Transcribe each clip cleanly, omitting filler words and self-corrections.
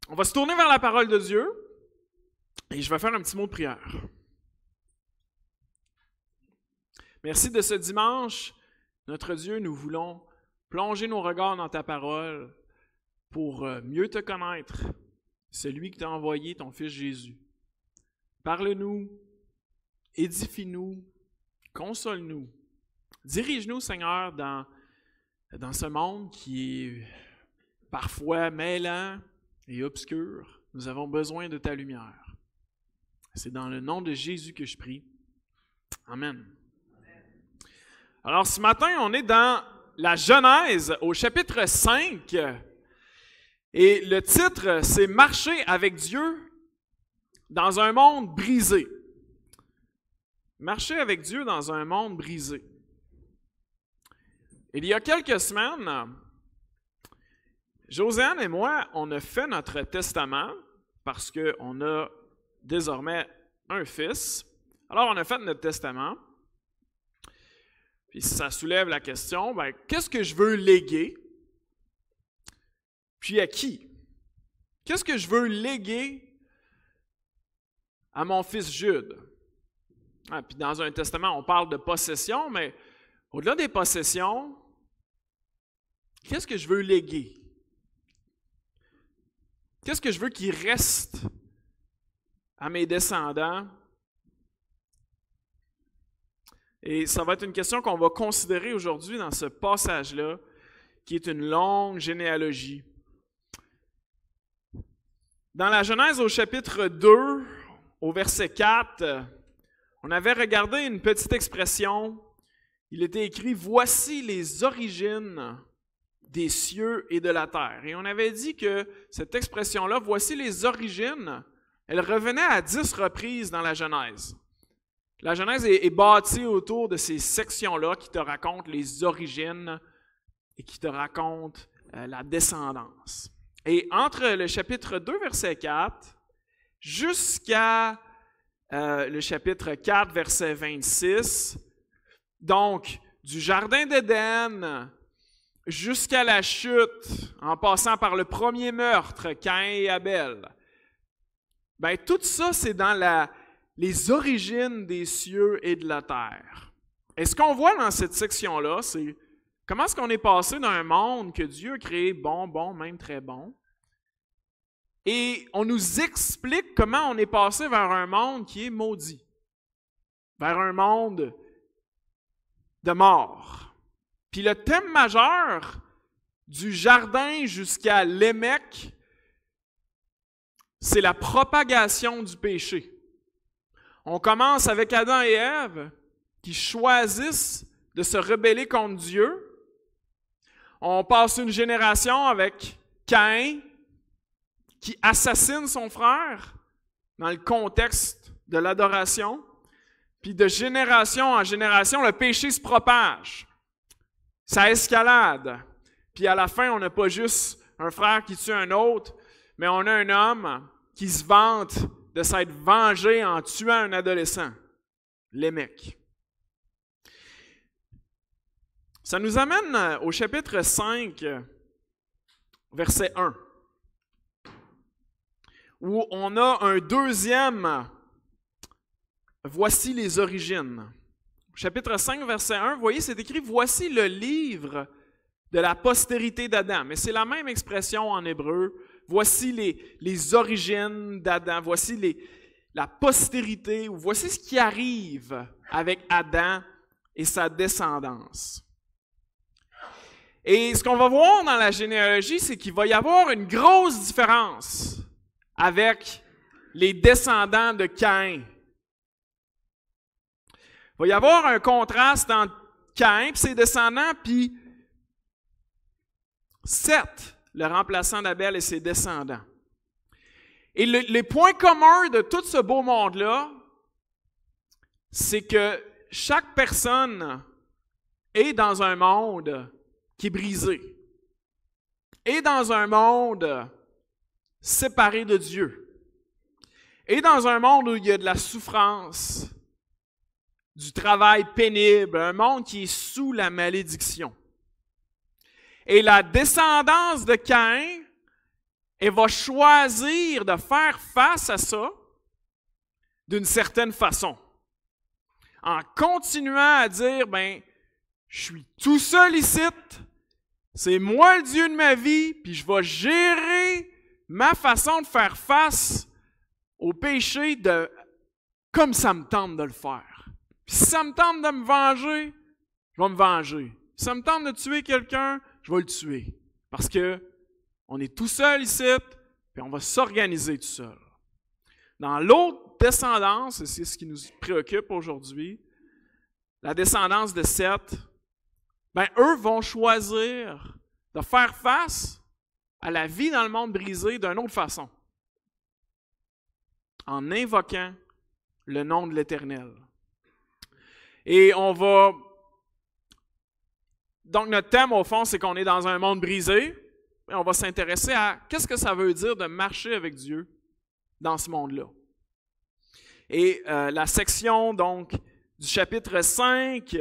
On va se tourner vers la parole de Dieu et je vais faire un petit mot de prière. Merci de ce dimanche. Notre Dieu, nous voulons plonger nos regards dans ta parole pour mieux te connaître, celui que tu as envoyé, ton Fils Jésus. Parle-nous, édifie-nous, console-nous. Dirige-nous, Seigneur, dans ce monde qui est parfois mêlant et obscur. Nous avons besoin de ta lumière. C'est dans le nom de Jésus que je prie. Amen. Alors, ce matin, on est dans la Genèse, au chapitre 5. Et le titre, c'est « Marcher avec Dieu dans un monde brisé ». Marcher avec Dieu dans un monde brisé. Il y a quelques semaines, Josiane et moi, on a fait notre testament parce qu'on a désormais un fils. Alors, on a fait notre testament. Puis ça soulève la question, qu'est-ce que je veux léguer? Puis à qui? Qu'est-ce que je veux léguer à mon fils Jude? Puis dans un testament, on parle de possession, mais au-delà des possessions, qu'est-ce que je veux léguer? Qu'est-ce que je veux qu'il reste à mes descendants? Et ça va être une question qu'on va considérer aujourd'hui dans ce passage-là, qui est une longue généalogie. Dans la Genèse au chapitre 2, au verset 4, on avait regardé une petite expression. Il était écrit « Voici les origines des cieux et de la terre ». Et on avait dit que cette expression-là, « Voici les origines », elle revenait à 10 reprises dans la Genèse. La Genèse est bâtie autour de ces sections-là qui te racontent les origines et qui te racontent la descendance. Et entre le chapitre 2, verset 4, jusqu'à le chapitre 4, verset 26, donc du Jardin d'Éden jusqu'à la chute, en passant par le premier meurtre, Caïn et Abel, tout ça, c'est dans les origines des cieux et de la terre. Et ce qu'on voit dans cette section-là, c'est comment est-ce qu'on est passé d'un monde que Dieu a créé bon, même très bon, et on nous explique comment on est passé vers un monde qui est maudit, vers un monde de mort. Puis le thème majeur du jardin jusqu'à Lémec, c'est la propagation du péché. On commence avec Adam et Ève qui choisissent de se rebeller contre Dieu. On passe une génération avec Caïn qui assassine son frère dans le contexte de l'adoration. Puis de génération en génération, le péché se propage. Ça escalade. Puis à la fin, on n'a pas juste un frère qui tue un autre, mais on a un homme qui se vante de s'être vengé en tuant un adolescent, Lémec. Ça nous amène au chapitre 5, verset 1, où on a un deuxième « Voici les origines ». Chapitre 5, verset 1, vous voyez, c'est écrit « Voici le livre de la postérité d'Adam ». Mais c'est la même expression en hébreu. Voici les origines d'Adam, voici la postérité, ou voici ce qui arrive avec Adam et sa descendance. Et ce qu'on va voir dans la généalogie, c'est qu'il va y avoir une grosse différence avec les descendants de Caïn. Il va y avoir un contraste entre Caïn et ses descendants, puis Seth, le remplaçant d'Abel et ses descendants. Et les points communs de tout ce beau monde-là, c'est que chaque personne est dans un monde qui est brisé, est dans un monde séparé de Dieu, est dans un monde où il y a de la souffrance, du travail pénible, un monde qui est sous la malédiction. Et la descendance de Caïn et va choisir de faire face à ça d'une certaine façon. En continuant à dire, je suis tout seul ici, c'est moi le Dieu de ma vie, puis je vais gérer ma façon de faire face au péché comme ça me tente de le faire. Puis si ça me tente de me venger, je vais me venger. Si ça me tente de tuer quelqu'un, je vais le tuer. Parce que on est tout seul ici, puis on va s'organiser tout seul. Dans l'autre descendance, et c'est ce qui nous préoccupe aujourd'hui, la descendance de Seth, eux vont choisir de faire face à la vie dans le monde brisé d'une autre façon, en invoquant le nom de l'Éternel. Et donc notre thème au fond, c'est qu'on est dans un monde brisé, et on va s'intéresser à qu'est-ce que ça veut dire de marcher avec Dieu dans ce monde-là. Et la section donc du chapitre 5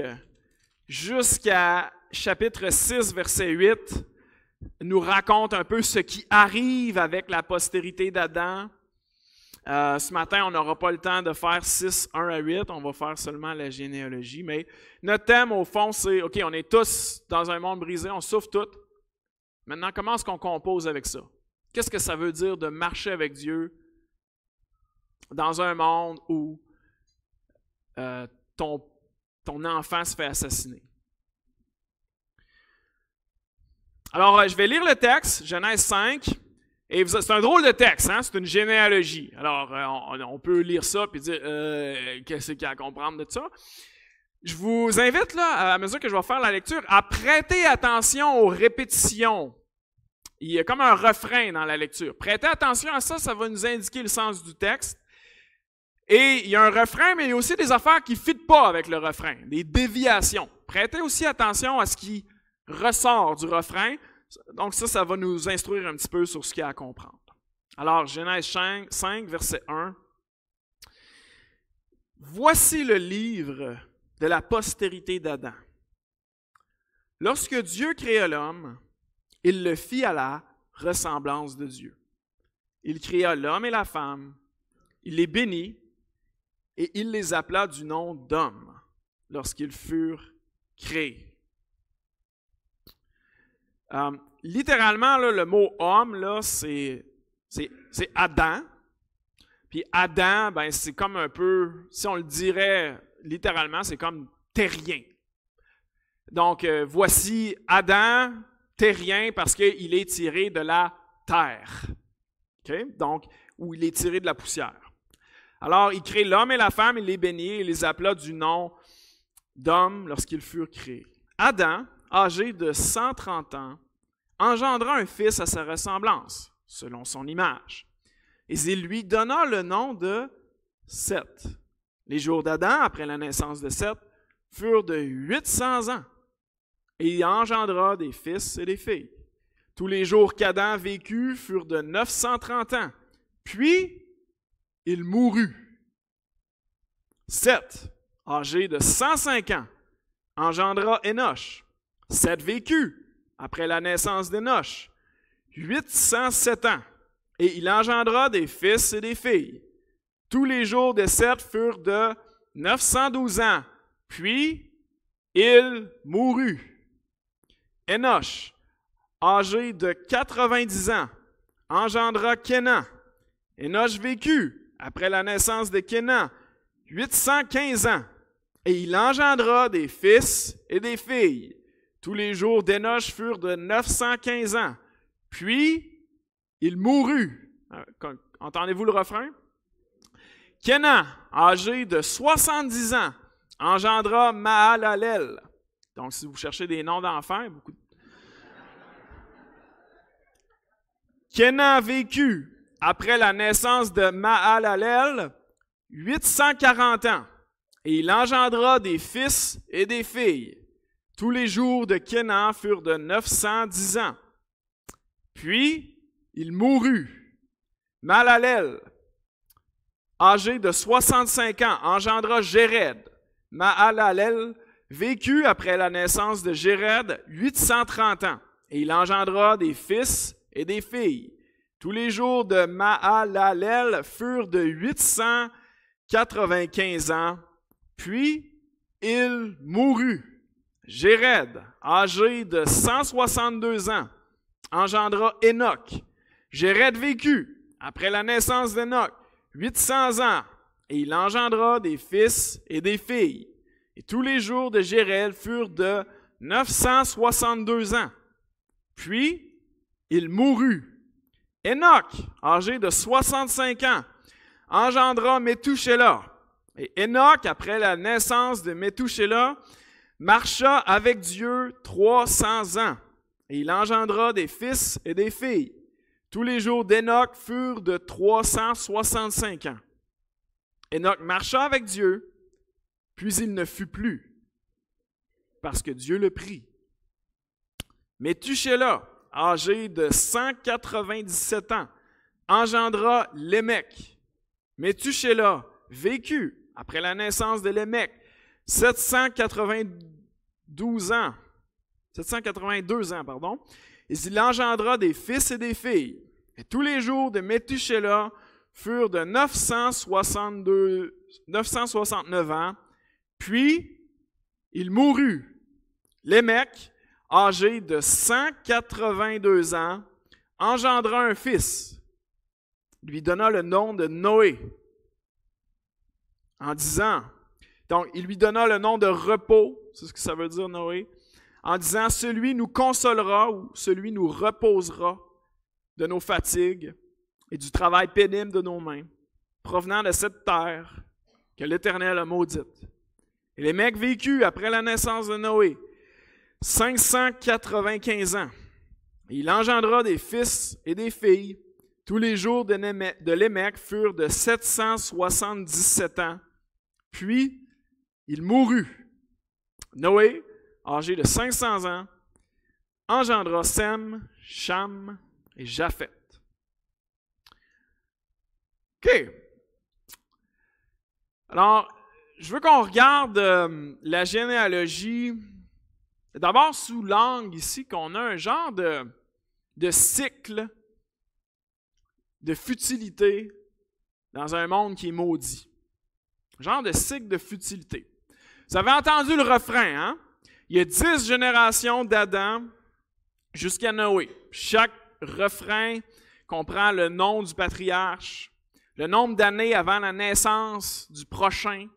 jusqu'à chapitre 6, verset 8, nous raconte un peu ce qui arrive avec la postérité d'Adam. Ce matin, on n'aura pas le temps de faire 6, 1 à 8, on va faire seulement la généalogie, mais notre thème au fond, c'est, OK, on est tous dans un monde brisé, on souffre tous. Maintenant, comment est-ce qu'on compose avec ça? Qu'est-ce que ça veut dire de marcher avec Dieu dans un monde où ton enfant se fait assassiner? Alors, je vais lire le texte, Genèse 5, et c'est un drôle de texte, hein? C'est une généalogie. Alors, on peut lire ça et dire, qu'est-ce qu'il y a à comprendre de ça? Je vous invite, là, à mesure que je vais faire la lecture, à prêter attention aux répétitions. Il y a comme un refrain dans la lecture. Prêtez attention à ça, ça va nous indiquer le sens du texte. Et il y a un refrain, mais il y a aussi des affaires qui ne fitent pas avec le refrain, des déviations. Prêtez aussi attention à ce qui ressort du refrain. Donc ça va nous instruire un petit peu sur ce qu'il y a à comprendre. Alors, Genèse 5, verset 1. « Voici le livre de la postérité d'Adam. Lorsque Dieu créa l'homme, il le fit à la ressemblance de Dieu. Il créa l'homme et la femme, il les bénit, et il les appela du nom d'hommes lorsqu'ils furent créés. » Littéralement, là, le mot homme, là, c'est Adam. Puis Adam, c'est comme un peu, si on le dirait littéralement, c'est comme terrien. Donc, voici Adam, terrien, parce qu'il est tiré de la terre. Okay? Donc, où il est tiré de la poussière. Alors, il crée l'homme et la femme, il les bénit, il les appela du nom d'hommes lorsqu'ils furent créés. Adam, âgé de 130 ans, engendra un fils à sa ressemblance, selon son image. Et il lui donna le nom de Seth. Les jours d'Adam, après la naissance de Seth, furent de 800 ans. Et il engendra des fils et des filles. Tous les jours qu'Adam vécut furent de 930 ans. Puis, il mourut. Seth, âgé de 105 ans, engendra Énoch. Seth vécut, après la naissance d'Énoch, 807 ans, et il engendra des fils et des filles. Tous les jours de Seth furent de 912 ans, puis il mourut. Énoch, âgé de 90 ans, engendra Kénan. Énoch vécut, après la naissance de Kénan, 815 ans, et il engendra des fils et des filles. Tous les jours d'Énoch furent de 915 ans. Puis, il mourut. Entendez-vous le refrain? Kénan, âgé de 70 ans, engendra Mahalalel. Donc, si vous cherchez des noms d'enfants, beaucoup de... Kénan vécut, après la naissance de Mahalalel, 840 ans, et il engendra des fils et des filles. Tous les jours de Kénan furent de 910 ans. Puis, il mourut. Mahalalel, âgé de 65 ans, engendra Jéred. Mahalalel vécut après la naissance de Jéred 830 ans, et il engendra des fils et des filles. Tous les jours de Mahalalel furent de 895 ans, puis il mourut. Jéred, âgé de 162 ans, engendra Hénoc. Jéred vécut, après la naissance d'Hénoc, 800 ans, et il engendra des fils et des filles. Et tous les jours de Jéred furent de 962 ans. Puis il mourut. Hénoc, âgé de 65 ans, engendra Métouchéla. Et Hénoc, après la naissance de Métouchéla, marcha avec Dieu 300 ans. Et il engendra des fils et des filles. Tous les jours d'Hénoc furent de 365 ans. Hénoc marcha avec Dieu, puis il ne fut plus, parce que Dieu le prit. Métouchéla, âgé de 197 ans, engendra Lémec. Métouchéla vécut, après la naissance de Lémec, 782 ans, et il engendra des fils et des filles. Et tous les jours de Métouchéla furent de 969 ans, puis il mourut. Lémec, âgé de 182 ans, engendra un fils. Il lui donna le nom de Noé, en disant, donc il lui donna le nom de repos, c'est ce que ça veut dire Noé, en disant, celui nous consolera ou celui nous reposera de nos fatigues et du travail pénible de nos mains, provenant de cette terre que l'Éternel a maudite. Et Lémec vécut après la naissance de Noé 595 ans. Et il engendra des fils et des filles. Tous les jours de Lémec furent de 777 ans. Puis il mourut. Noé, âgé de 500 ans, engendra Sem, Cham et Japheth. OK. Alors, je veux qu'on regarde la généalogie, d'abord sous l'angle ici, qu'on a un genre de cycle de futilité dans un monde qui est maudit. Un genre de cycle de futilité. Vous avez entendu le refrain, hein? Il y a 10 générations d'Adam jusqu'à Noé. Chaque refrain comprend le nom du patriarche, le nombre d'années avant la naissance du prochain,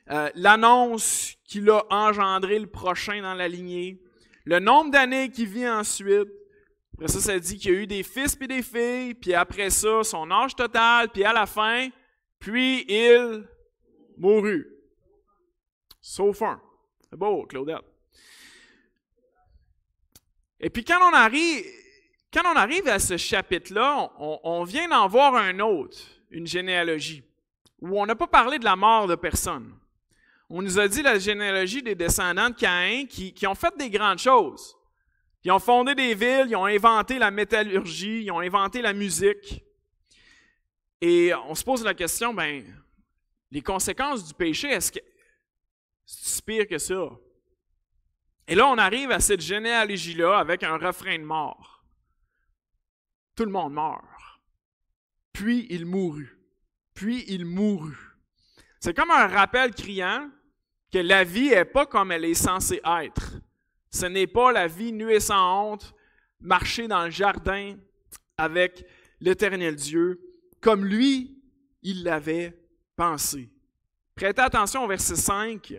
l'annonce qu'il a engendré le prochain dans la lignée, le nombre d'années qu'il vit ensuite. Après ça, ça dit qu'il y a eu des fils puis des filles, puis après ça, son âge total, puis à la fin, puis il mourut. Sauf un. C'est beau, Claudette. Et puis quand on arrive à ce chapitre-là, on vient d'en voir un autre, une généalogie, où on n'a pas parlé de la mort de personne. On nous a dit la généalogie des descendants de Caïn qui ont fait des grandes choses. Ils ont fondé des villes, ils ont inventé la métallurgie, ils ont inventé la musique. Et on se pose la question, les conséquences du péché, est-ce que c'est pire que ça? Et là, on arrive à cette généalogie-là avec un refrain de mort. Tout le monde meurt. Puis il mourut. Puis il mourut. C'est comme un rappel criant que la vie n'est pas comme elle est censée être. Ce n'est pas la vie nue et sans honte, marcher dans le jardin avec l'Éternel Dieu, comme lui, il l'avait pensé. Prêtez attention au verset 5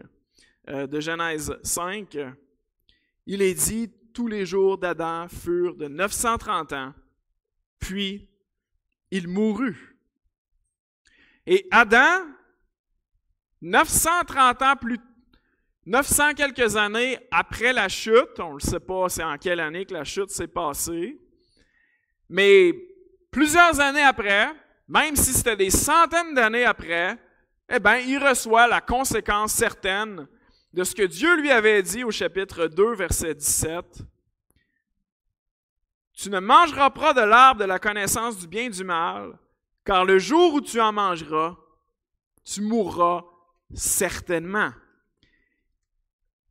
de Genèse 5. Il est dit, tous les jours d'Adam furent de 930 ans, puis il mourut. Et Adam, 900 quelques années après la chute, on ne sait pas c'est en quelle année que la chute s'est passée, mais plusieurs années après, même si c'était des centaines d'années après, il reçoit la conséquence certaine de ce que Dieu lui avait dit au chapitre 2, verset 17. « Tu ne mangeras pas de l'arbre de la connaissance du bien et du mal, car le jour où tu en mangeras, tu mourras certainement. »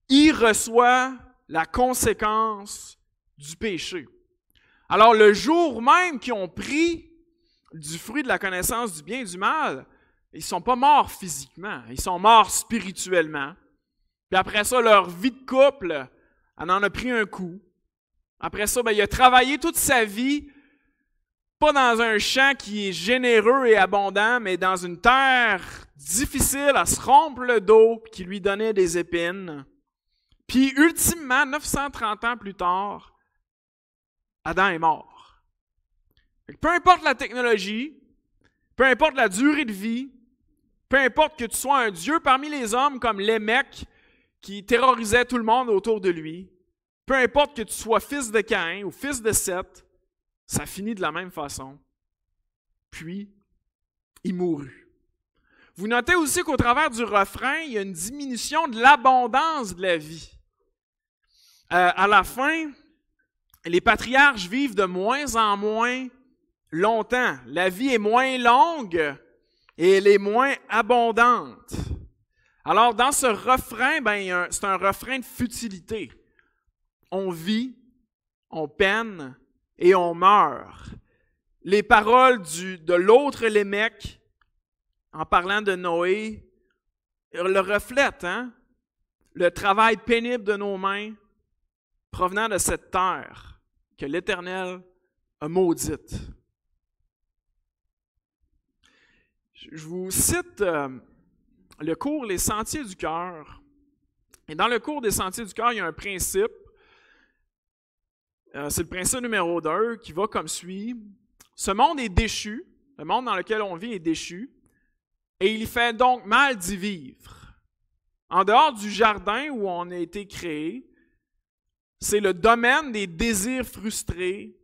Il reçoit la conséquence du péché. Alors le jour même qu'ils ont pris du fruit de la connaissance du bien et du mal, ils ne sont pas morts physiquement, ils sont morts spirituellement. Puis après ça, leur vie de couple, elle en a pris un coup. Après ça, il a travaillé toute sa vie, pas dans un champ qui est généreux et abondant, mais dans une terre difficile à se rompre le dos, qui lui donnait des épines. Puis ultimement, 930 ans plus tard, Adam est mort. Peu importe la technologie, peu importe la durée de vie, peu importe que tu sois un dieu parmi les hommes comme Lémec qui terrorisait tout le monde autour de lui, peu importe que tu sois fils de Caïn ou fils de Seth, ça finit de la même façon. Puis, il mourut. Vous notez aussi qu'au travers du refrain, il y a une diminution de l'abondance de la vie. À la fin, les patriarches vivent de moins en moins longtemps. La vie est moins longue et elle est moins abondante. Alors, dans ce refrain, c'est un refrain de futilité. On vit, on peine et on meurt. Les paroles de l'autre Lémec, en parlant de Noé, le reflètent, le travail pénible de nos mains provenant de cette terre que l'Éternel a maudite. Je vous cite le cours Les Sentiers du cœur. Et dans le cours des Sentiers du cœur, il y a un principe. C'est le principe numéro 2 qui va comme suit. Ce monde est déchu, le monde dans lequel on vit est déchu, et il fait donc mal d'y vivre. En dehors du jardin où on a été créé, c'est le domaine des désirs frustrés,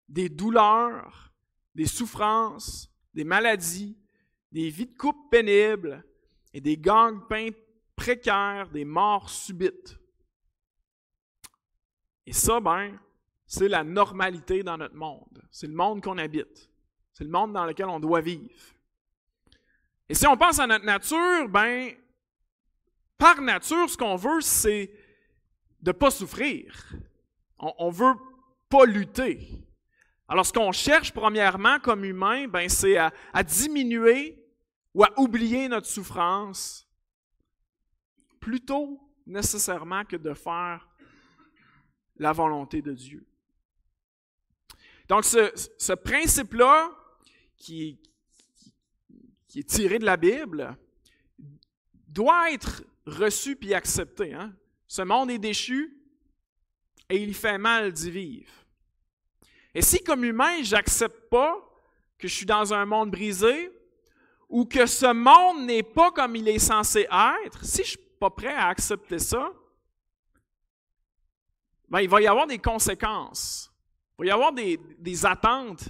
des douleurs, des souffrances, des maladies, des vies de couple pénibles et des gangs-pains précaires, des morts subites. Et ça, c'est la normalité dans notre monde. C'est le monde qu'on habite. C'est le monde dans lequel on doit vivre. Et si on pense à notre nature, par nature, ce qu'on veut, c'est de ne pas souffrir. On ne veut pas lutter. Alors, ce qu'on cherche premièrement comme humain, c'est à diminuer ou à oublier notre souffrance, plutôt nécessairement que de faire la volonté de Dieu. Donc, ce principe-là, qui est tiré de la Bible, doit être reçu puis accepté. Ce monde est déchu et il fait mal d'y vivre. Et si, comme humain, je n'accepte pas que je suis dans un monde brisé ou que ce monde n'est pas comme il est censé être, si je ne suis pas prêt à accepter ça, il va y avoir des conséquences. Il va y avoir des attentes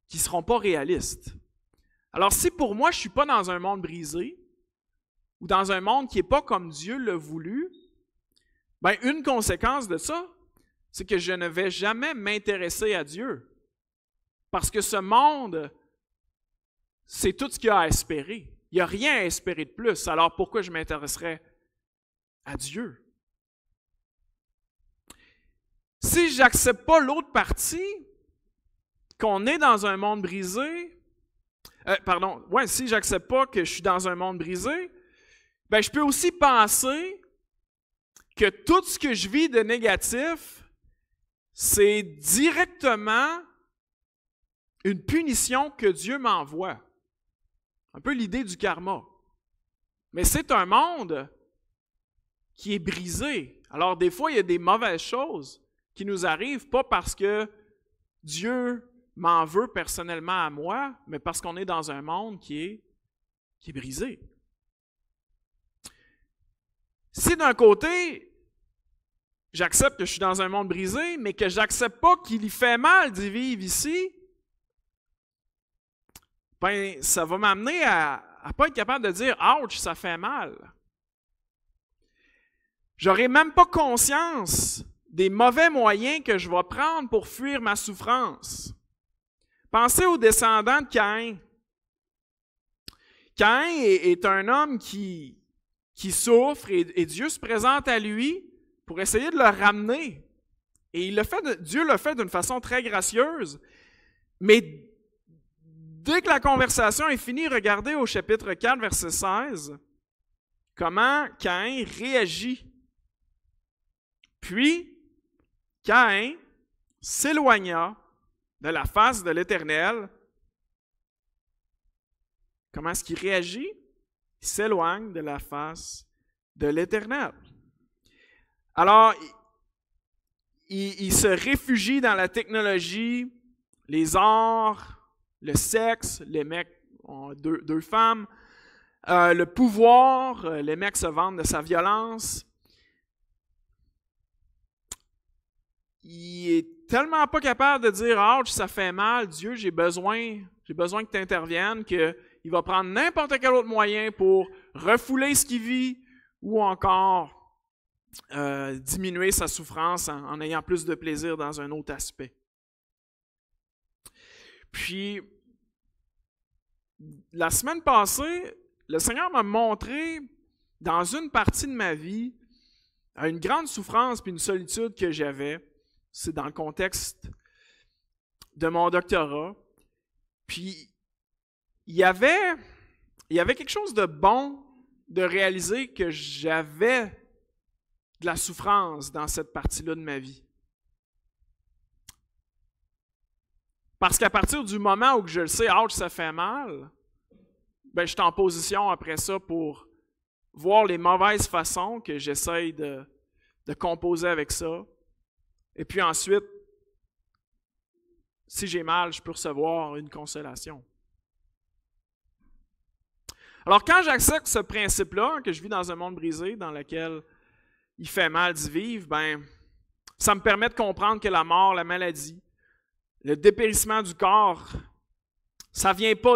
qui ne seront pas réalistes. Alors, si pour moi, je ne suis pas dans un monde brisé ou dans un monde qui n'est pas comme Dieu l'a voulu, une conséquence de ça, c'est que je ne vais jamais m'intéresser à Dieu. Parce que ce monde, c'est tout ce qu'il y a à espérer. Il n'y a rien à espérer de plus. Alors, pourquoi je m'intéresserais à Dieu? Si je n'accepte pas l'autre partie, qu'on est dans un monde brisé, si je n'accepte pas que je suis dans un monde brisé, je peux aussi penser que tout ce que je vis de négatif, c'est directement une punition que Dieu m'envoie. Un peu l'idée du karma. Mais c'est un monde qui est brisé. Alors des fois, il y a des mauvaises choses qui nous arrivent, pas parce que Dieu m'en veut personnellement à moi, mais parce qu'on est dans un monde qui est brisé. Si d'un côté, j'accepte que je suis dans un monde brisé, mais que je n'accepte pas qu'il y fait mal d'y vivre ici, ça va m'amener à ne pas être capable de dire « Ouch, ça fait mal ». J'aurai même pas conscience des mauvais moyens que je vais prendre pour fuir ma souffrance. Pensez aux descendants de Caïn. Caïn est un homme qui souffre et Dieu se présente à lui pour essayer de le ramener Et Dieu l'a fait d'une façon très gracieuse. Mais dès que la conversation est finie, regardez au chapitre 4, verset 16, comment Caïn réagit. Puis, Caïn s'éloigna de la face de l'Éternel. Comment est-ce qu'il réagit? Il s'éloigne de la face de l'Éternel. Alors, il se réfugie dans la technologie, les arts, le sexe, les mecs ont deux femmes, le pouvoir, les mecs se vendent de sa violence. Il est tellement pas capable de dire « Ouch, ça fait mal, Dieu, j'ai besoin que tu interviennes », qu'il va prendre n'importe quel autre moyen pour refouler ce qu'il vit ou encore diminuer sa souffrance en ayant plus de plaisir dans un autre aspect. Puis, la semaine passée, le Seigneur m'a montré dans une partie de ma vie une grande souffrance puis une solitude que j'avais. C'est dans le contexte de mon doctorat. Puis, il y avait quelque chose de bon de réaliser que j'avais de la souffrance dans cette partie-là de ma vie. Parce qu'à partir du moment où je le sais, ouch, ça fait mal, ben, je suis en position après ça pour voir les mauvaises façons que j'essaye de composer avec ça. Et puis ensuite, si j'ai mal, je peux recevoir une consolation. Alors quand j'accepte ce principe-là, que je vis dans un monde brisé, dans lequel il fait mal d'y vivre, ben, ça me permet de comprendre que la mort, la maladie, le dépérissement du corps, ça ne vient pas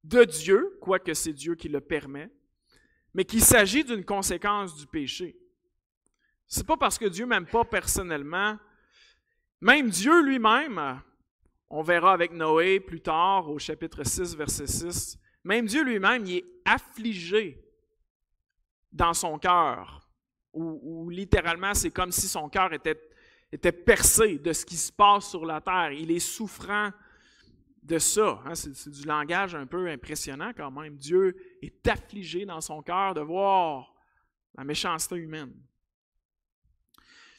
de Dieu, quoique c'est Dieu qui le permet, mais qu'il s'agit d'une conséquence du péché. C'est pas parce que Dieu m'aime pas personnellement. Même Dieu lui-même, on verra avec Noé plus tard au chapitre 6, verset 6, même Dieu lui-même, il est affligé dans son cœur. Ou littéralement, c'est comme si son cœur était percé de ce qui se passe sur la terre. Il est souffrant de ça. Hein? C'est du langage un peu impressionnant quand même. Dieu est affligé dans son cœur de voir la méchanceté humaine.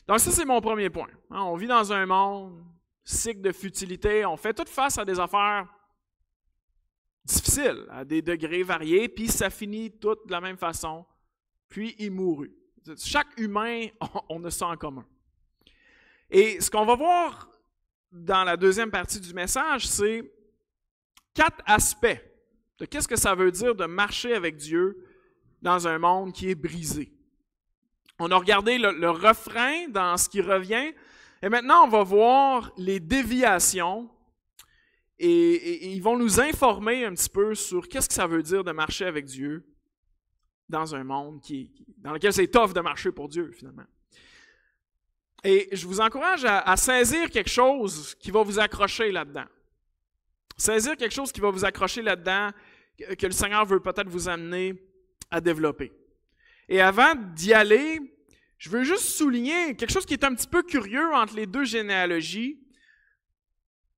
Donc ça, c'est mon premier point. Hein? On vit dans un monde, cycle de futilité, on fait tout face à des affaires difficiles, à des degrés variés, puis ça finit tout de la même façon, puis il mourut. Chaque humain, on a ça en commun. Et ce qu'on va voir dans la deuxième partie du message, c'est 4 aspects de qu'est-ce que ça veut dire de marcher avec Dieu dans un monde qui est brisé. On a regardé le refrain dans ce qui revient, et maintenant on va voir les déviations, et ils vont nous informer un petit peu sur qu'est-ce que ça veut dire de marcher avec Dieu dans un monde dans lequel c'est tough de marcher pour Dieu, finalement. Et je vous encourage à saisir quelque chose qui va vous accrocher là-dedans. Saisir quelque chose qui va vous accrocher là-dedans, que le Seigneur veut peut-être vous amener à développer. Et avant d'y aller, je veux juste souligner quelque chose qui est un petit peu curieux entre les deux généalogies.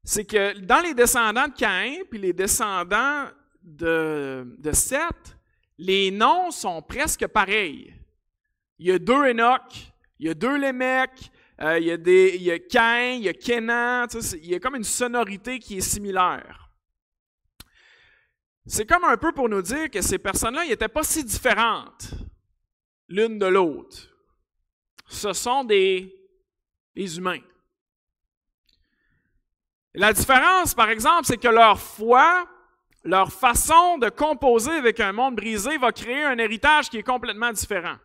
C'est que dans les descendants de Caïn puis les descendants de Seth, les noms sont presque pareils. Il y a 2 Enoch, il y a 2 Lémec, il y a Caïn, il y a Kénan, il y a comme une sonorité qui est similaire. C'est comme un peu pour nous dire que ces personnes-là n'étaient pas si différentes l'une de l'autre. Ce sont des humains. La différence, par exemple, c'est que leur foi, leur façon de composer avec un monde brisé va créer un héritage qui est complètement différent.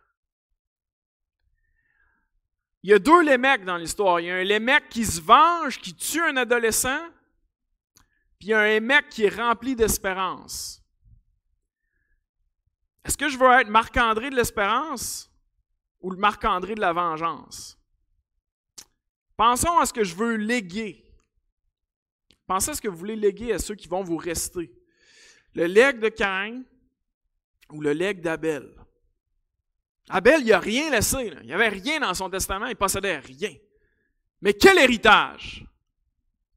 Il y a 2 Lémec dans l'histoire. Il y a un Lémec qui se venge, qui tue un adolescent, puis il y a un Lémec qui est rempli d'espérance. Est-ce que je veux être Marc-André de l'espérance ou le Marc-André de la vengeance? Pensons à ce que je veux léguer. Pensez à ce que vous voulez léguer à ceux qui vont vous rester. Le legs de Caïn ou le legs d'Abel. Abel, il n'a rien laissé. Là. Il n'y avait rien dans son testament, il ne possédait rien. Mais quel héritage!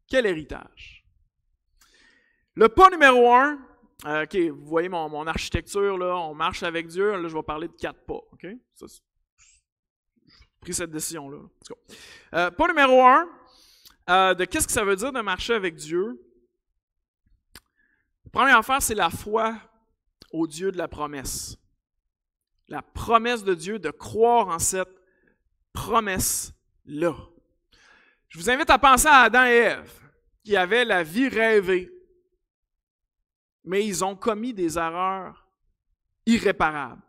Quel héritage! Le pas numéro 1, OK, vous voyez mon architecture, là, on marche avec Dieu, là, je vais parler de 4 pas, OK? Ça, j'ai pris cette décision-là. Pas numéro 1, de qu'est-ce que ça veut dire de marcher avec Dieu? La première affaire, c'est la foi au Dieu de la promesse. La promesse de Dieu, de croire en cette promesse-là. Je vous invite à penser à Adam et Ève, qui avaient la vie rêvée, mais ils ont commis des erreurs irréparables.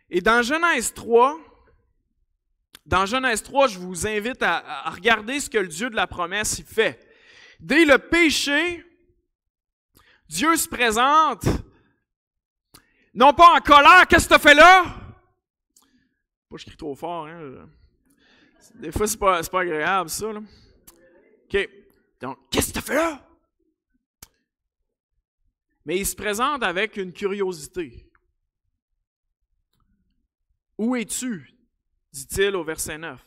Et dans Genèse 3, je vous invite à regarder ce que le Dieu de la promesse y fait. Dès le péché, Dieu se présente, non pas en colère, qu'est-ce que tu as fait là? Pas je crie trop fort, hein? Des fois, c'est pas agréable, ça. Là. OK. Donc, qu'est-ce que tu as fait là? Mais il se présente avec une curiosité. Où es-tu? Dit-il au verset 9.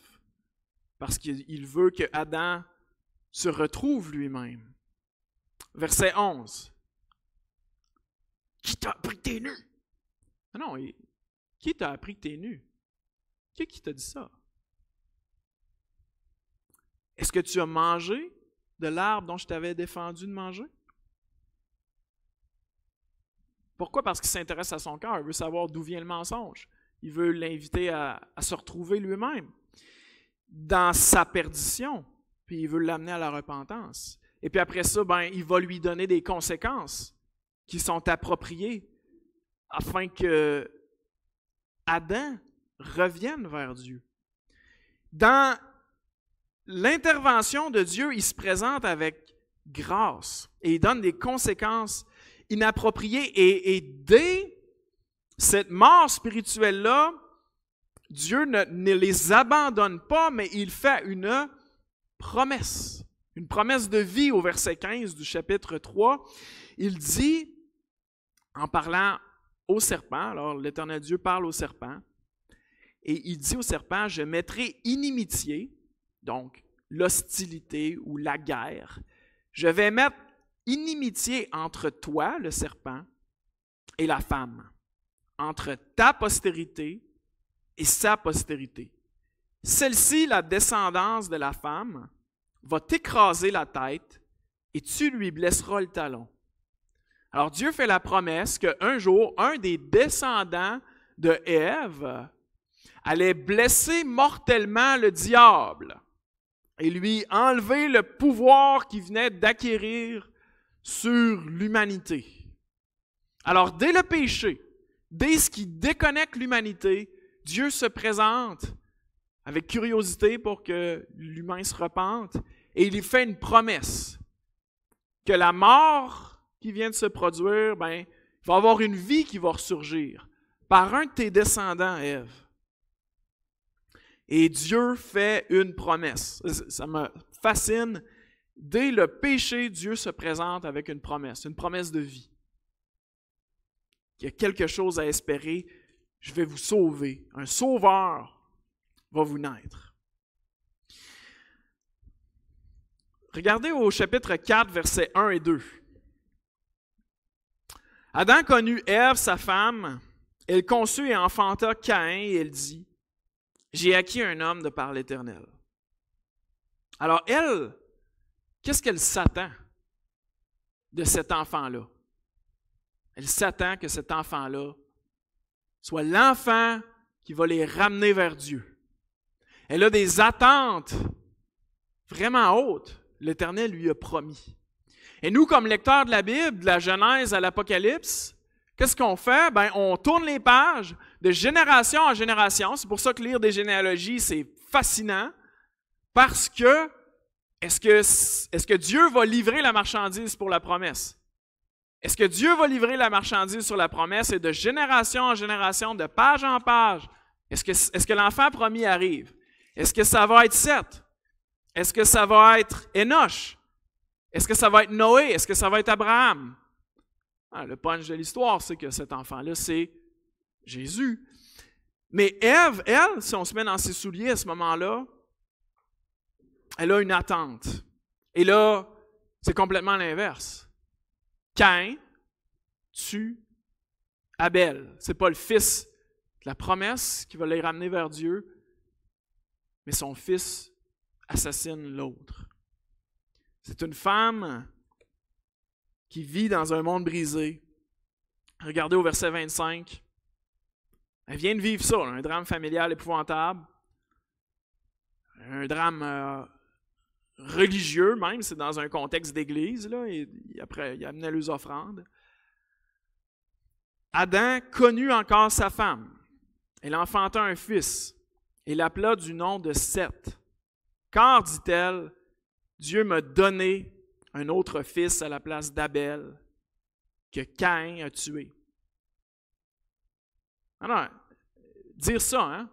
Parce qu'il veut que Adam se retrouve lui-même. Verset 11. Qui t'a appris que t'es nu? Non, qui t'a appris que t'es nu? Qui t'a dit ça? Est-ce que tu as mangé de l'arbre dont je t'avais défendu de manger? Pourquoi? Parce qu'il s'intéresse à son cœur. Il veut savoir d'où vient le mensonge. Il veut l'inviter à se retrouver lui-même dans sa perdition. Puis il veut l'amener à la repentance. Et puis après ça, il va lui donner des conséquences qui sont appropriées afin que Adam revienne vers Dieu. Dans l'intervention de Dieu, il se présente avec grâce et il donne des conséquences inappropriées. Et dès cette mort spirituelle-là, Dieu ne les abandonne pas, mais il fait une promesse de vie au verset 15 du chapitre 3. Il dit, en parlant au serpent, alors l'Éternel Dieu parle au serpent, et il dit au serpent, je mettrai inimitié, donc l'hostilité ou la guerre, je vais mettre inimitié entre toi, le serpent, et la femme, entre ta postérité et sa postérité. Celle-ci, la descendance de la femme, va t'écraser la tête et tu lui blesseras le talon. Alors Dieu fait la promesse qu'un jour, un des descendants de Ève allait blesser mortellement le diable et lui enlever le pouvoir qu'il venait d'acquérir sur l'humanité. Alors dès le péché, dès ce qui déconnecte l'humanité, Dieu se présente avec curiosité pour que l'humain se repente et il lui fait une promesse que la mort qui vient de se produire, il va y avoir une vie qui va ressurgir par un de tes descendants, Ève. Et Dieu fait une promesse. Ça me fascine. Dès le péché, Dieu se présente avec une promesse de vie. Il y a quelque chose à espérer. Je vais vous sauver. Un sauveur va vous naître. Regardez au chapitre 4, versets 1 et 2. Adam connut Ève, sa femme. Elle conçut et enfanta Caïn et elle dit, j'ai acquis un homme de par l'Éternel. Alors elle, qu'est-ce qu'elle s'attend de cet enfant-là? Elle s'attend que cet enfant-là soit l'enfant qui va les ramener vers Dieu. Elle a des attentes vraiment hautes. L'Éternel lui a promis. Et nous, comme lecteurs de la Bible, de la Genèse à l'Apocalypse, qu'est-ce qu'on fait? On tourne les pages de génération en génération. C'est pour ça que lire des généalogies, c'est fascinant. Parce que, est-ce que Dieu va livrer la marchandise pour la promesse? Est-ce que Dieu va livrer la marchandise sur la promesse et de génération en génération, de page en page? Est-ce que l'enfant promis arrive? Est-ce que ça va être Seth? Est-ce que ça va être Enoch? Est-ce que ça va être Noé? Est-ce que ça va être Abraham? Le punch de l'histoire, c'est que cet enfant-là, c'est Jésus. Mais Ève, elle, si on se met dans ses souliers à ce moment-là, elle a une attente. Et là, c'est complètement l'inverse. Caïn tue Abel. Ce n'est pas le fils de la promesse qui va les ramener vers Dieu, mais son fils assassine l'autre. C'est une femme qui vit dans un monde brisé. Regardez au verset 25. Elle vient de vivre ça, un drame familial épouvantable. Un drame religieux même, c'est dans un contexte d'église, là, et après il amenait les offrandes. Adam connut encore sa femme. Elle enfanta un fils et l'appela du nom de Seth. Car, dit-elle, Dieu m'a donné un autre fils à la place d'Abel que Caïn a tué. Alors, dire ça, hein?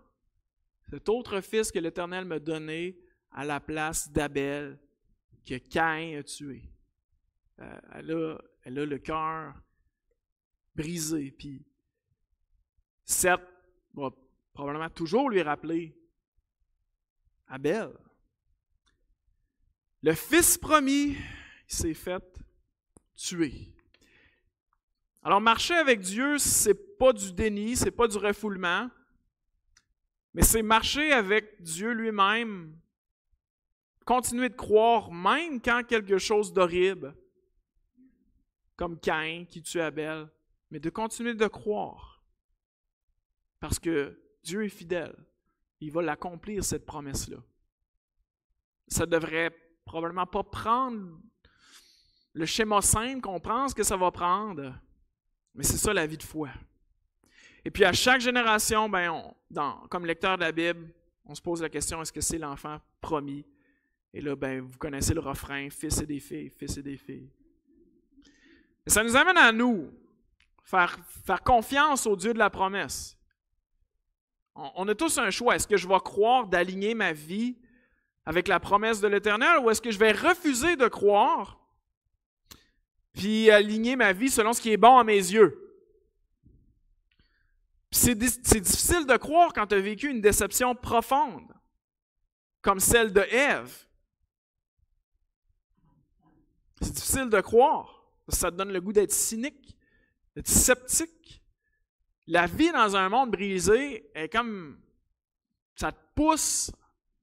Cet autre fils que l'Éternel m'a donné à la place d'Abel que Caïn a tué. Elle a le cœur brisé. Puis Seth va probablement toujours lui rappeler Abel. Le fils promis, il s'est fait tuer. Alors, marcher avec Dieu, c'est pas du déni, c'est pas du refoulement, mais c'est marcher avec Dieu lui-même, continuer de croire même quand quelque chose d'horrible, comme Caïn qui tue Abel, mais de continuer de croire, parce que Dieu est fidèle. Il va l'accomplir, cette promesse-là. Ça devrait probablement pas prendre le schéma simple qu'on pense que ça va prendre, mais c'est ça la vie de foi. Et puis à chaque génération, comme lecteur de la Bible, on se pose la question, est-ce que c'est l'enfant promis? Et là, vous connaissez le refrain, fils et des filles, fils et des filles. Et ça nous amène à nous, faire confiance au Dieu de la promesse. On a tous un choix. Est-ce que je vais croire d'aligner ma vie avec la promesse de l'Éternel ou est-ce que je vais refuser de croire puis aligner ma vie selon ce qui est bon à mes yeux? C'est difficile de croire quand tu as vécu une déception profonde, comme celle de Ève. C'est difficile de croire. Ça te donne le goût d'être cynique, d'être sceptique. La vie dans un monde brisé est comme... ça te pousse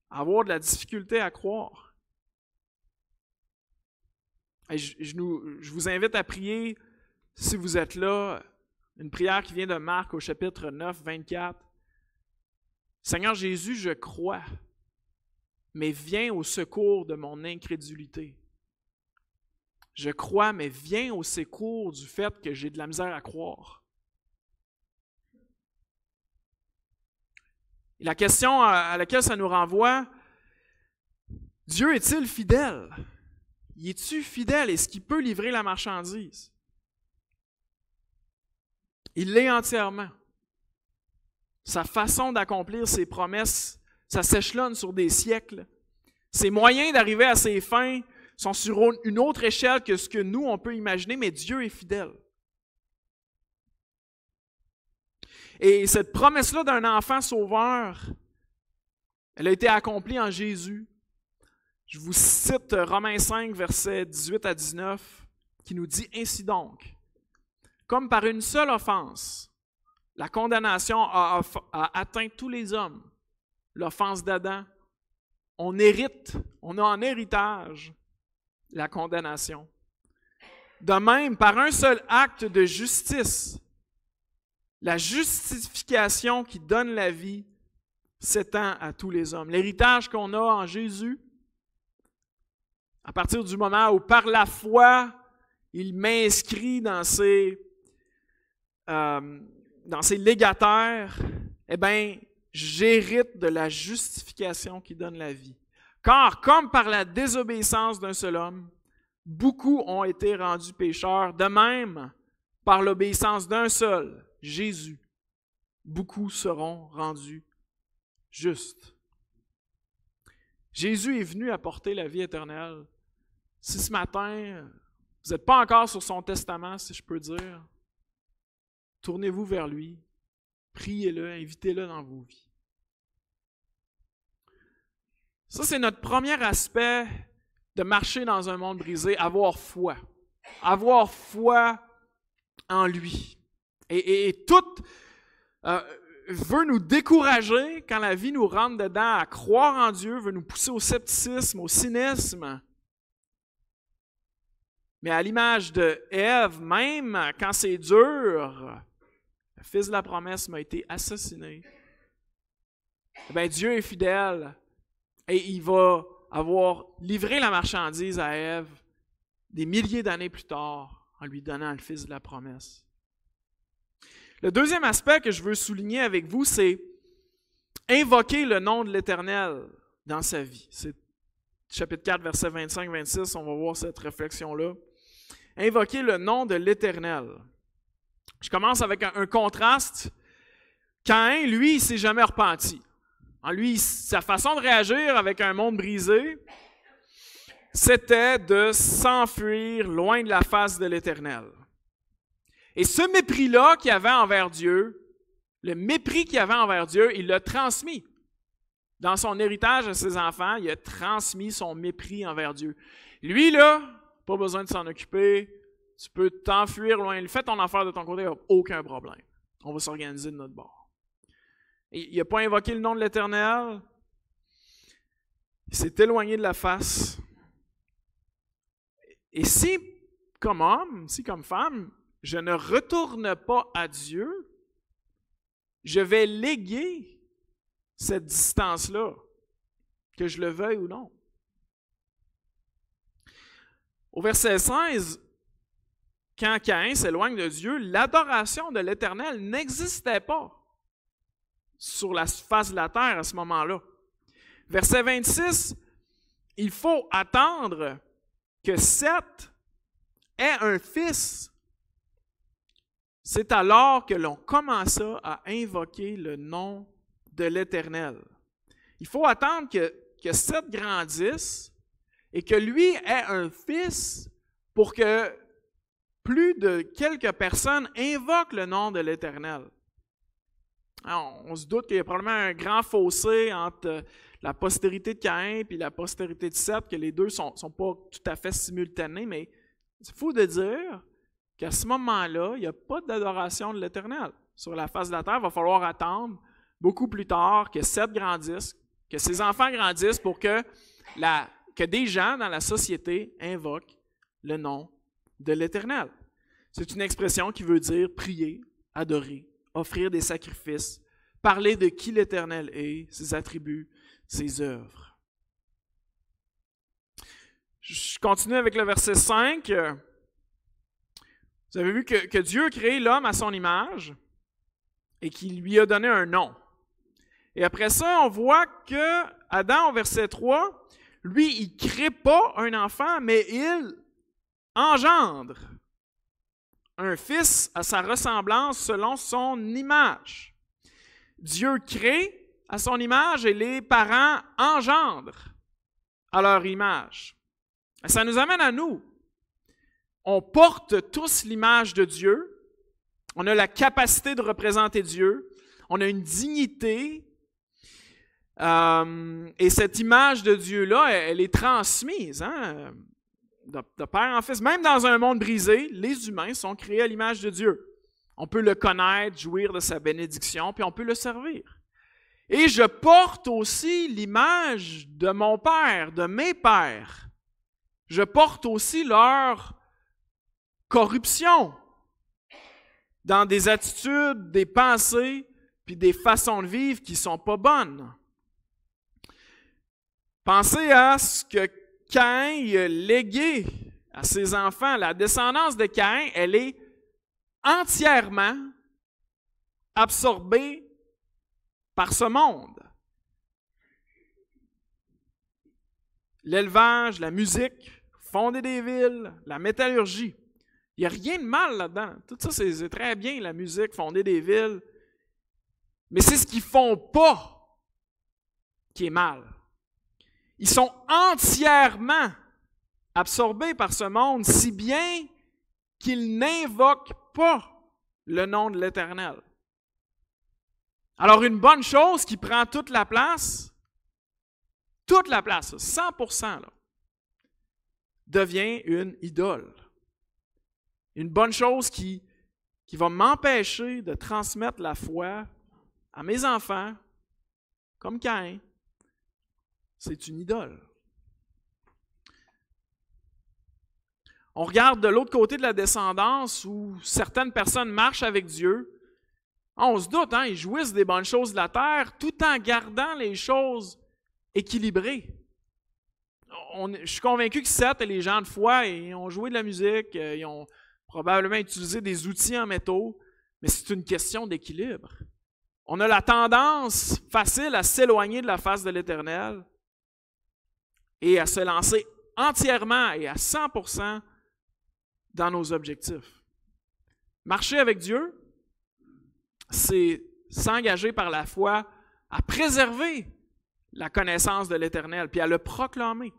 à avoir de la difficulté à croire. Et je vous invite à prier, si vous êtes là, une prière qui vient de Marc au chapitre 9, 24. Seigneur Jésus, je crois, mais viens au secours de mon incrédulité. Je crois, mais viens au secours du fait que j'ai de la misère à croire. Et la question à laquelle ça nous renvoie, Dieu est-il fidèle? Y es-tu fidèle? Est-ce qu'il peut livrer la marchandise? Il l'est entièrement. Sa façon d'accomplir ses promesses, ça s'échelonne sur des siècles. Ses moyens d'arriver à ses fins sont sur une autre échelle que ce que nous, on peut imaginer, mais Dieu est fidèle. Et cette promesse-là d'un enfant sauveur, elle a été accomplie en Jésus. Je vous cite Romains 5, versets 18 à 19, qui nous dit « Ainsi donc, comme par une seule offense, la condamnation a atteint tous les hommes, l'offense d'Adam, on a en héritage la condamnation. De même, par un seul acte de justice, la justification qui donne la vie s'étend à tous les hommes. L'héritage qu'on a en Jésus, à partir du moment où par la foi, il m'inscrit dans ses légataires, j'hérite de la justification qui donne la vie. Car comme par la désobéissance d'un seul homme, beaucoup ont été rendus pécheurs, de même, par l'obéissance d'un seul, Jésus, beaucoup seront rendus justes. Jésus est venu apporter la vie éternelle. Si ce matin, vous n'êtes pas encore sur son testament, si je peux dire, tournez-vous vers lui, priez-le, invitez-le dans vos vies. Ça, c'est notre premier aspect de marcher dans un monde brisé, avoir foi. Avoir foi en lui. Et tout veut nous décourager quand la vie nous rentre dedans à croire en Dieu, veut nous pousser au scepticisme, au cynisme. Mais à l'image de Ève, même quand c'est dur, le fils de la promesse m'a été assassiné. Eh Dieu est fidèle et il va avoir livré la marchandise à Ève des milliers d'années plus tard en lui donnant le fils de la promesse. Le deuxième aspect que je veux souligner avec vous, c'est invoquer le nom de l'Éternel dans sa vie. C'est chapitre 4, versets 25-26, on va voir cette réflexion-là. Invoquer le nom de l'Éternel. Je commence avec un contraste. Caïn, lui, il ne s'est jamais repenti. En lui, sa façon de réagir avec un monde brisé, c'était de s'enfuir loin de la face de l'Éternel. Et ce mépris-là qu'il avait envers Dieu, le mépris qu'il avait envers Dieu, il l'a transmis. Dans son héritage à ses enfants, il a transmis son mépris envers Dieu. Lui, là, pas besoin de s'en occuper, tu peux t'enfuir loin. Fais ton affaire de ton côté, aucun problème. On va s'organiser de notre bord. Et il n'a pas invoqué le nom de l'Éternel. Il s'est éloigné de la face. Et si, comme homme, si comme femme, je ne retourne pas à Dieu, je vais léguer cette distance-là, que je le veuille ou non. Au verset 16, quand Caïn s'éloigne de Dieu, l'adoration de l'Éternel n'existait pas sur la face de la terre à ce moment-là. Verset 26, il faut attendre que Seth ait un fils. C'est alors que l'on commença à invoquer le nom de l'Éternel. Il faut attendre que Seth grandisse et que lui ait un fils pour que plus de quelques personnes invoquent le nom de l'Éternel. Alors, on se doute qu'il y a probablement un grand fossé entre la postérité de Caïn et la postérité de Seth, que les deux ne sont pas tout à fait simultanés, mais il faut de dire qu'à ce moment-là, il n'y a pas d'adoration de l'Éternel. Sur la face de la terre, il va falloir attendre beaucoup plus tard que Seth grandisse, que ses enfants grandissent pour que des gens dans la société invoquent le nom de l'Éternel. C'est une expression qui veut dire prier, adorer, offrir des sacrifices, parler de qui l'Éternel est, ses attributs, ses œuvres. Je continue avec le verset 5. Vous avez vu que Dieu a créé l'homme à son image et qu'il lui a donné un nom. Et après ça, on voit que Adam, au verset 3, lui, il ne crée pas un enfant, mais il engendre un fils à sa ressemblance selon son image. Dieu crée à son image et les parents engendrent à leur image. Et ça nous amène à nous. On porte tous l'image de Dieu. On a la capacité de représenter Dieu. On a une dignité. Et cette image de Dieu-là, elle est transmise de père en fils. Même dans un monde brisé, les humains sont créés à l'image de Dieu. On peut le connaître, jouir de sa bénédiction, puis on peut le servir. Et je porte aussi l'image de mon père, de mes pères. Je porte aussi leur corruption dans des attitudes, des pensées, puis des façons de vivre qui ne sont pas bonnes. Pensez à ce que Caïn a légué à ses enfants. La descendance de Caïn, elle est entièrement absorbée par ce monde. L'élevage, la musique, fonder des villes, la métallurgie. Il n'y a rien de mal là-dedans. Tout ça, c'est très bien, la musique, fonder des villes. Mais c'est ce qu'ils ne font pas qui est mal. Ils sont entièrement absorbés par ce monde, si bien qu'ils n'invoquent pas le nom de l'Éternel. Alors, une bonne chose qui prend toute la place, toute la place, 100%, là, devient une idole. Une bonne chose qui va m'empêcher de transmettre la foi à mes enfants, comme Caïn, c'est une idole. On regarde de l'autre côté de la descendance où certaines personnes marchent avec Dieu. On se doute, ils jouissent des bonnes choses de la terre tout en gardant les choses équilibrées. Je suis convaincu que Seth et les gens de foi ils ont joué de la musique, ils ont probablement utilisé des outils en métaux, mais c'est une question d'équilibre. On a la tendance facile à s'éloigner de la face de l'Éternel et à se lancer entièrement et à 100% dans nos objectifs. Marcher avec Dieu, c'est s'engager par la foi à préserver la connaissance de l'Éternel, puis à le proclamer.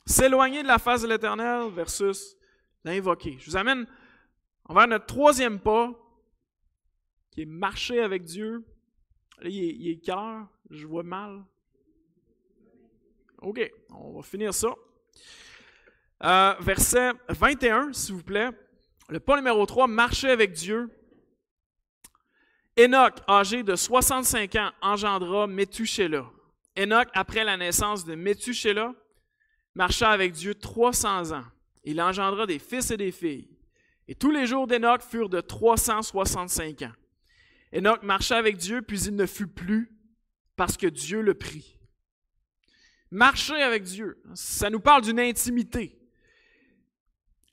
S'éloigner de la face de l'Éternel versus l'invoquer. Je vous amène envers notre troisième pas, qui est marcher avec Dieu. Là, il est quelle heure? Je vois mal. OK, on va finir ça. Verset 21, s'il vous plaît. Le pas numéro 3, marcher avec Dieu. Enoch, âgé de 65 ans, engendra Méthusélah. Enoch, après la naissance de Méthusélah, marcha avec Dieu 300 ans. Il engendra des fils et des filles. Et tous les jours d'Enoch furent de 365 ans. Enoch marcha avec Dieu, puis il ne fut plus, parce que Dieu le prit. Marcher avec Dieu, ça nous parle d'une intimité.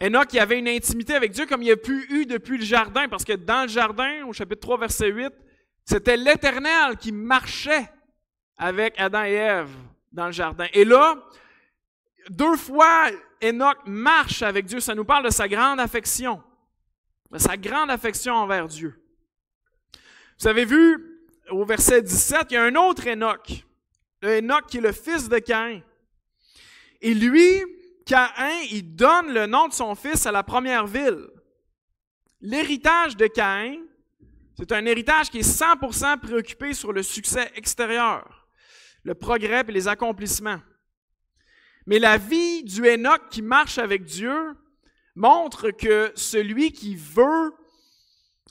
Enoch, il avait une intimité avec Dieu comme il n'y a plus eu depuis le jardin, parce que dans le jardin, au chapitre 3, verset 8, c'était l'Éternel qui marchait avec Adam et Ève dans le jardin. Et là, 2 fois, Enoch marche avec Dieu. Ça nous parle de sa grande affection. De sa grande affection envers Dieu. Vous avez vu, au verset 17, il y a un autre Enoch. Le Enoch qui est le fils de Caïn. Et lui, Caïn, il donne le nom de son fils à la première ville. L'héritage de Caïn, c'est un héritage qui est 100% préoccupé sur le succès extérieur, le progrès et les accomplissements. Mais la vie du Enoch qui marche avec Dieu montre que celui qui veut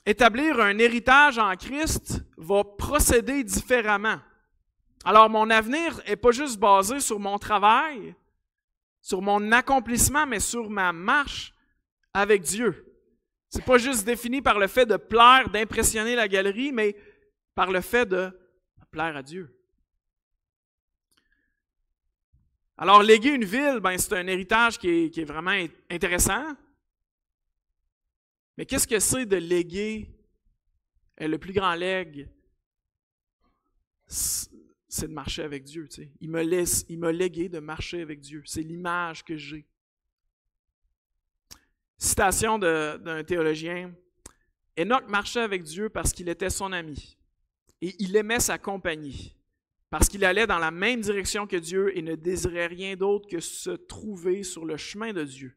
établir un héritage en Christ va procéder différemment. Alors, mon avenir n'est pas juste basé sur mon travail, sur mon accomplissement, mais sur ma marche avec Dieu. Ce n'est pas juste défini par le fait de plaire, d'impressionner la galerie, mais par le fait de plaire à Dieu. Alors, léguer une ville, c'est un héritage qui est vraiment intéressant. Mais qu'est-ce que c'est de léguer? Le plus grand legs, c'est de marcher avec Dieu. Tu sais. Il m'a légué de marcher avec Dieu. C'est l'image que j'ai. Citation d'un théologien. Enoch marchait avec Dieu parce qu'il était son ami. Et il aimait sa compagnie. Parce qu'il allait dans la même direction que Dieu et ne désirait rien d'autre que se trouver sur le chemin de Dieu.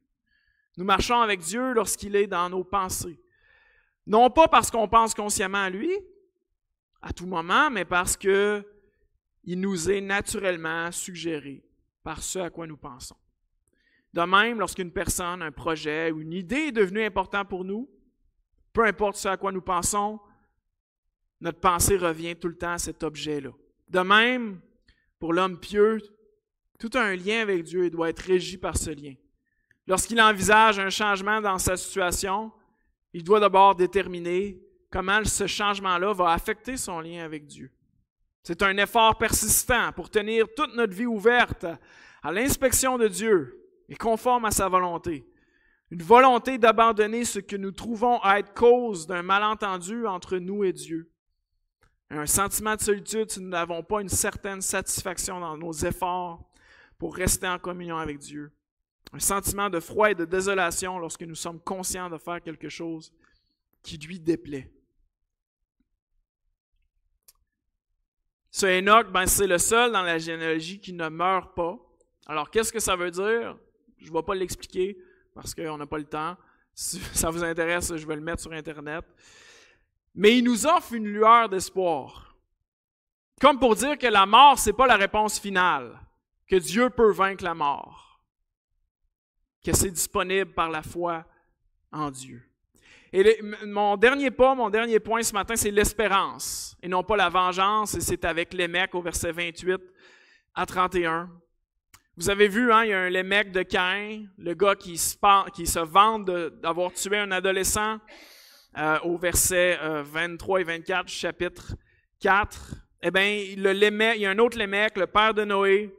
Nous marchons avec Dieu lorsqu'il est dans nos pensées. Non pas parce qu'on pense consciemment à lui, à tout moment, mais parce qu'il nous est naturellement suggéré par ce à quoi nous pensons. De même, lorsqu'une personne, un projet ou une idée est devenue important pour nous, peu importe ce à quoi nous pensons, notre pensée revient tout le temps à cet objet-là. De même, pour l'homme pieux, tout a un lien avec Dieu et doit être régi par ce lien. Lorsqu'il envisage un changement dans sa situation, il doit d'abord déterminer comment ce changement-là va affecter son lien avec Dieu. C'est un effort persistant pour tenir toute notre vie ouverte à l'inspection de Dieu et conforme à sa volonté. Une volonté d'abandonner ce que nous trouvons à être cause d'un malentendu entre nous et Dieu. Un sentiment de solitude si nous n'avons pas une certaine satisfaction dans nos efforts pour rester en communion avec Dieu. Un sentiment de froid et de désolation lorsque nous sommes conscients de faire quelque chose qui lui déplaît. Ce Enoch, c'est le seul dans la généalogie qui ne meurt pas. Alors, qu'est-ce que ça veut dire? Je ne vais pas l'expliquer parce qu'on n'a pas le temps. Si ça vous intéresse, je vais le mettre sur Internet. Mais il nous offre une lueur d'espoir. Comme pour dire que la mort, ce n'est pas la réponse finale, que Dieu peut vaincre la mort, que c'est disponible par la foi en Dieu. Et mon dernier point ce matin, c'est l'espérance, et non pas la vengeance, et c'est avec Lémec au verset 28 à 31. Vous avez vu, il y a un Lémec de Caïn, le gars qui se vante d'avoir tué un adolescent, au verset 23 et 24 du chapitre 4. Eh bien, il y a un autre Lémec, le père de Noé.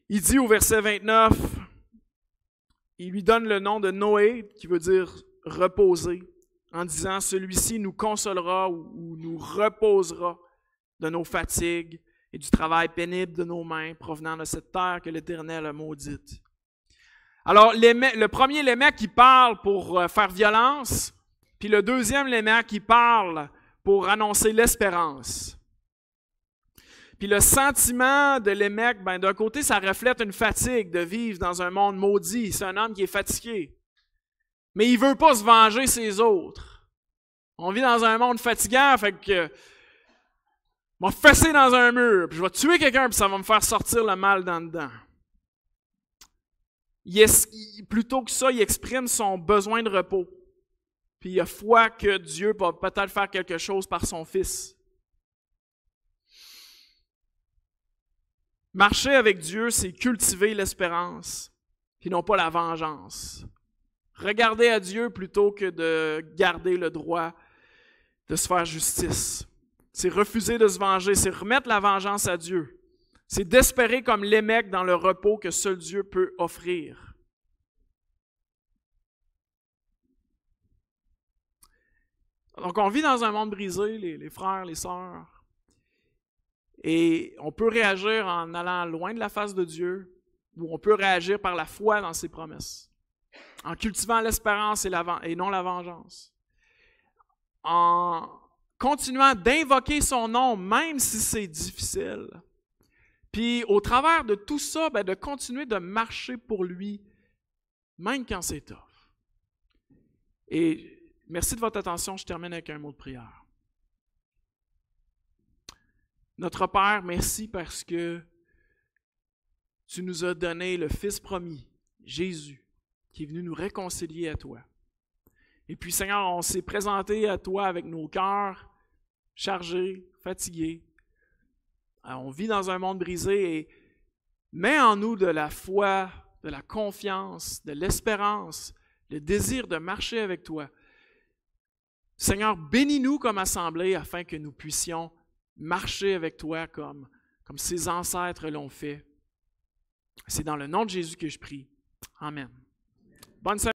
Il dit au verset 29, il lui donne le nom de Noé, qui veut dire reposer, en disant « Celui-ci nous consolera ou nous reposera de nos fatigues et du travail pénible de nos mains provenant de cette terre que l'Éternel a maudite. » Alors, le premier Lémec qui parle pour faire violence, puis le deuxième Lémec qui parle pour annoncer l'espérance. Puis le sentiment de Lémec, d'un côté, ça reflète une fatigue de vivre dans un monde maudit. C'est un homme qui est fatigué. Mais il ne veut pas se venger ses autres. On vit dans un monde fatigant, fait que je vais me fesser dans un mur, puis je vais tuer quelqu'un, puis ça va me faire sortir le mal dans dedans. Plutôt que ça, il exprime son besoin de repos. Puis il a foi que Dieu va peut-être faire quelque chose par son Fils. Marcher avec Dieu, c'est cultiver l'espérance, puis non pas la vengeance. Regarder à Dieu plutôt que de garder le droit de se faire justice. C'est refuser de se venger, c'est remettre la vengeance à Dieu. C'est d'espérer comme Lémec dans le repos que seul Dieu peut offrir. Donc on vit dans un monde brisé, les frères, les sœurs. Et on peut réagir en allant loin de la face de Dieu, ou on peut réagir par la foi dans ses promesses, en cultivant l'espérance et non la vengeance, en continuant d'invoquer son nom, même si c'est difficile. Puis au travers de tout ça, de continuer de marcher pour lui, même quand c'est tough. Et merci de votre attention, je termine avec un mot de prière. Notre Père, merci parce que tu nous as donné le Fils promis, Jésus, qui est venu nous réconcilier à toi. Et puis, Seigneur, on s'est présenté à toi avec nos cœurs chargés, fatigués. Alors, on vit dans un monde brisé et mets en nous de la foi, de la confiance, de l'espérance, le désir de marcher avec toi. Seigneur, bénis-nous comme assemblée afin que nous puissions marcher avec toi comme ses ancêtres l'ont fait. C'est dans le nom de Jésus que je prie. Amen. Bonne semaine.